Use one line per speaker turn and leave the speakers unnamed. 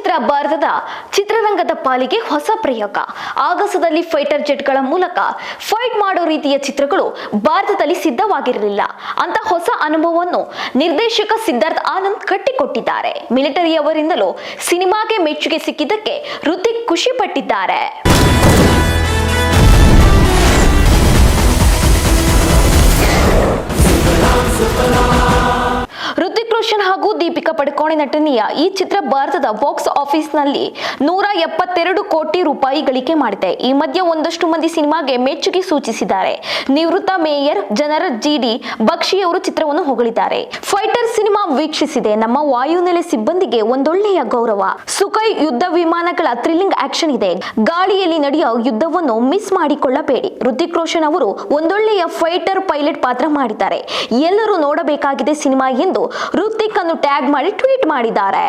ಚಿತ್ರ ಭಾರತದ ಚಿತ್ರರಂಗದ ಪಾಲಿಗೆ ಹೊಸ ಪ್ರಯೋಗ. ಆಗಸದಲ್ಲಿ ಫೈಟರ್ ಜೆಟ್ಗಳ ಮೂಲಕ ಫೈಟ್ ಮಾಡೋ ರೀತಿಯ ಚಿತ್ರಗಳು ಭಾರತದಲ್ಲಿ ಸಿದ್ಧವಾಗಿರಲಿಲ್ಲ ಅಂತ ಹೊಸ ಅನುಭವವನ್ನು ನಿರ್ದೇಶಕ ಸಿದ್ಧಾರ್ಥ್ ಆನಂದ್ ಕಟ್ಟಿಕೊಟ್ಟಿದ್ದಾರೆ. ಮಿಲಿಟರಿಯವರಿಂದಲೂ ಸಿನಿಮಾಗೆ ಮೆಚ್ಚುಗೆ ಸಿಕ್ಕಿದ್ದಕ್ಕೆ ಹೃತಿಕ್ ಖುಷಿ ಪಟ್ಟಿದ್ದಾರೆ. ಹೃತಿಕ್ ರೋಷನ್ ಹಾಗೂ ದೀಪಿಕಾ ಪಡುಕೋಣೆ ನಟನೆಯ ಈ ಚಿತ್ರ ಭಾರತದ ಬಾಕ್ಸ್ ಆಫೀಸ್ ನಲ್ಲಿ 172 ಕೋಟಿ ರೂಪಾಯಿ ಗಳಿಕೆ ಮಾಡಿದೆ. ಈ ಮಧ್ಯೆ ಒಂದಷ್ಟು ಮಂದಿ ಸಿನಿಮಾಗೆ ಮೆಚ್ಚುಗೆ ಸೂಚಿಸಿದ್ದಾರೆ. ನಿವೃತ್ತ ಮೇಯರ್ ಜನರಲ್ ಜಿಡಿ ಬಕ್ಷಿ ಅವರು ಚಿತ್ರವನ್ನು ಹೊಗಳಿದ್ದಾರೆ. Fighter cinema ವೀಕ್ಷಿಸಿದೆ. ನಮ್ಮ ವಾಯುನೆಲೆ ಸಿಬ್ಬಂದಿಗೆ ಒಂದೊಳ್ಳೆಯ ಗೌರವ. ಸುಖೋಯ್ ಯುದ್ಧ ವಿಮಾನಗಳ ಥ್ರಿಲ್ಲಿಂಗ್ ಆಕ್ಷನ್ ಇದೆ. ಗಾಳಿಯಲ್ಲಿ ನಡೆಯೋ ಯುದ್ಧವನ್ನು ಮಿಸ್ ಮಾಡಿಕೊಳ್ಳಬೇಡಿ. ಹೃತಿಕ್ ರೋಷನ್ ಅವರು ಒಂದೊಳ್ಳೆಯ ಫೈಟರ್ ಪೈಲಟ್ ಪಾತ್ರ ಮಾಡಿದ್ದಾರೆ. ಎಲ್ಲರೂ ನೋಡಬೇಕಾಗಿದೆ ಸಿನಿಮಾ ಎಂದು ಹೃತಿಕ್ ಅನ್ನು ಟ್ಯಾಗ್ ಮಾಡಿ ಟ್ವೀಟ್ ಮಾಡಿದ್ದಾರೆ.